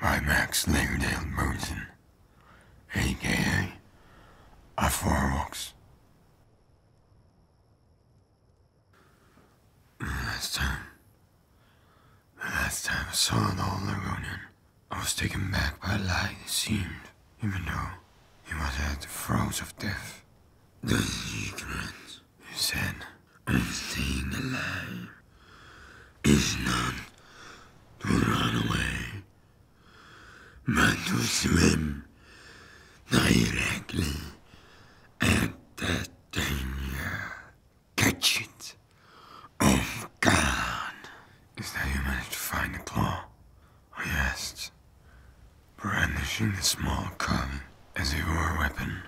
by Max Laerdale Burton, aka Softworks. The last time I saw the old Lagonian, I was taken back by a light, it seemed, even though he was at the throes of death. The secret, he said, of staying alive is not to run away, but to swim directly at that danger. Catch it. Oh God. Is that you managed to find the claw? I asked, brandishing the small cub as if it were a weapon.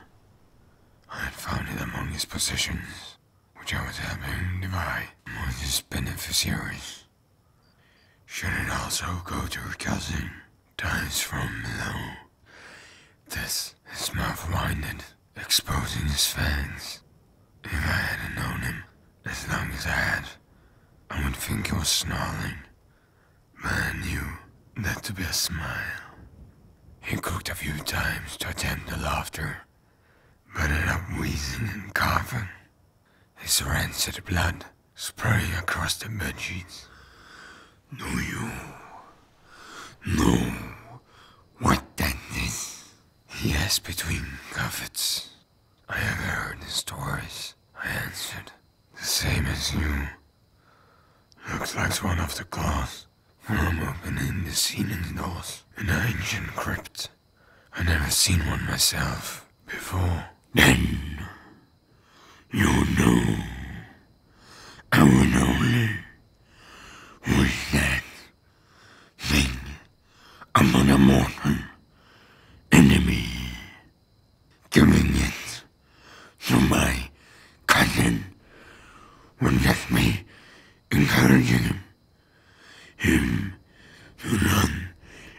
I had found it among his possessions, which I was helping divide among his beneficiaries. Should it also go to her cousin, dies from below? This, his mouth winded, exposing his fangs. If I hadn't known him as long as I had, I would think he was snarling, but I knew that to be a smile. He cooked a few times to attempt the laughter, but ended up wheezing and coughing. His rancid blood spraying across the bedsheets. Do you know what that is? He asked between coughs. I have heard the stories, I answered. The same as you. Looks like one of the claws from opening the ceiling doors in an ancient crypt. I never seen one myself before. Then you know our only was that thing among a mortal enemy, giving it to my cousin would get me encouraging him to run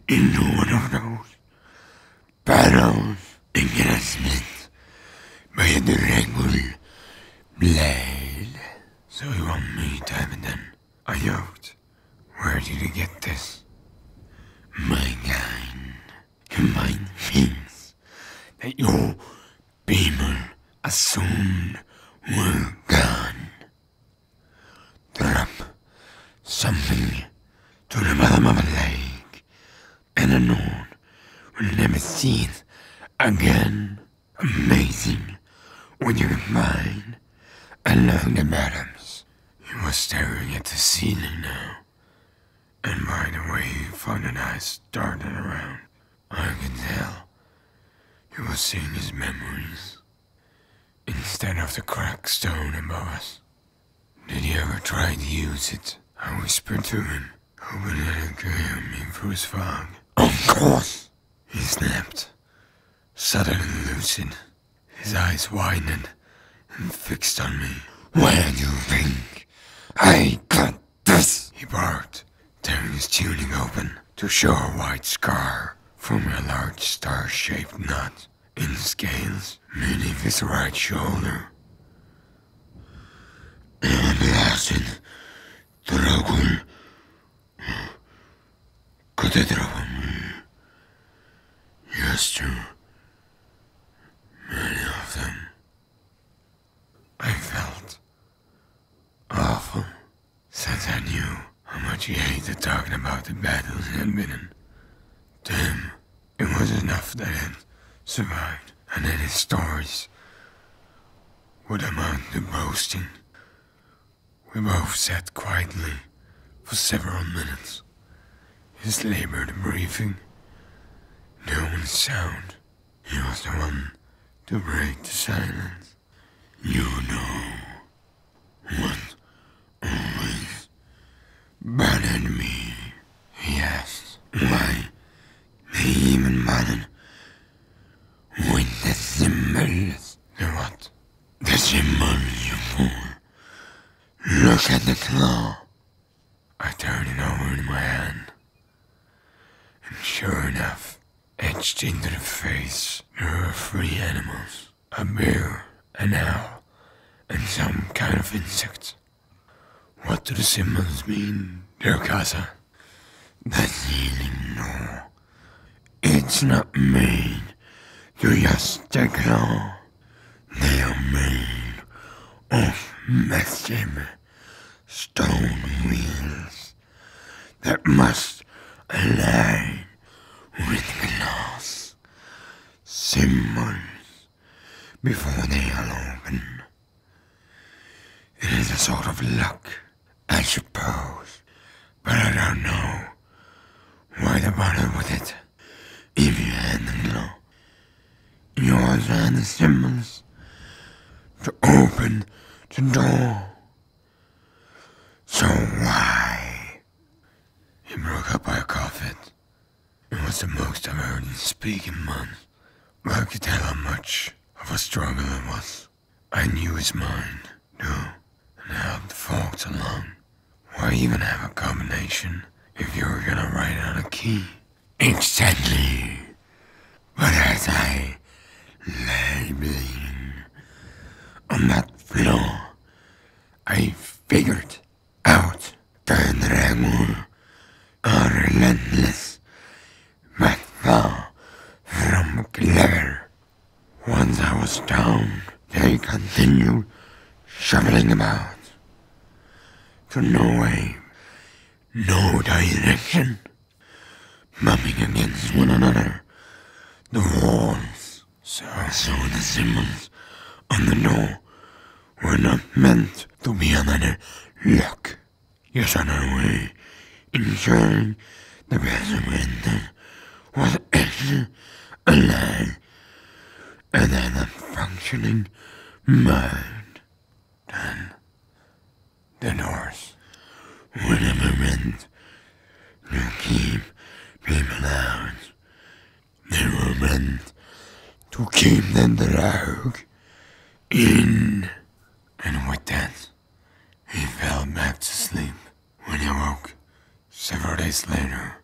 into one of those battles and get a split by a direct blade. So you want me to have it then? I yoked. Where did you get this? My kind combined things that your people assumed were gone. Drop something to the bottom of a lake, and a known will never see it again. Amazing what you can find along the bottoms. He was staring at the ceiling now, and by the way he found an eyes darted around, I could tell he was seeing his memories instead of the cracked stone above us. Did he ever try to use it? I whispered to him, hoping that it could hear me through his fog. Of course, he snapped, suddenly lucid, his eyes widened and fixed on me. Where do you think I got this? He barked, tearing his tunic open to show a white scar from a large star-shaped knot in scales beneath his right shoulder. And blasted Dracul Cathedral. Yes, too many of them. I felt awful, since I knew how much he hated talking about the battles he had been in. To him, it was enough that he had survived, and that his stories would amount to boasting. We both sat quietly for several minutes, his labored breathing. No one sound. He was the one to break the silence. You know what always bothered me? He asked. Why they even bothered with the symbols? The what? The symbols, you fool. Look at the claw. I turned it over in my hand, and sure enough, etched into the face, there were 3 animals: a bear, an owl, and some kind of insect. What do the symbols mean, dear Casa? The ceiling door It's not made to just a claw. They are made of massive stone wheels that must align with glass symbols before they are open. It is a sort of luck, I suppose, but I don't know why the bother with it. If you had the glow, you also had the symbols to open the door. So why? He broke up by a cough fit. It was the most I've heard him speak in months, but I could tell how much of a struggle it was. I knew his mind, too, and helped folks along. Why even have a combination if you were gonna write on a key? Exactly. But as I lay bleeding on that floor, I figured out the dragon are relentless, but far from clever. Once I was down, they continued shuffling about, to no aim, no direction, bumping against one another, the walls. So the symbols on the door were not meant to be another lock, yet another way, ensuring the Bethesda was actually alive and had a functioning mind. Then the doors were never meant to keep people out. They were meant to keep the drug in. And with that, he fell back to sleep. When he woke, several days later,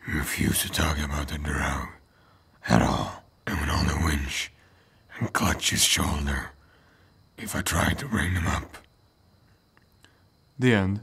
he refused to talk about the drug at all, and would only winch and clutch his shoulder if I tried to bring him up. The end.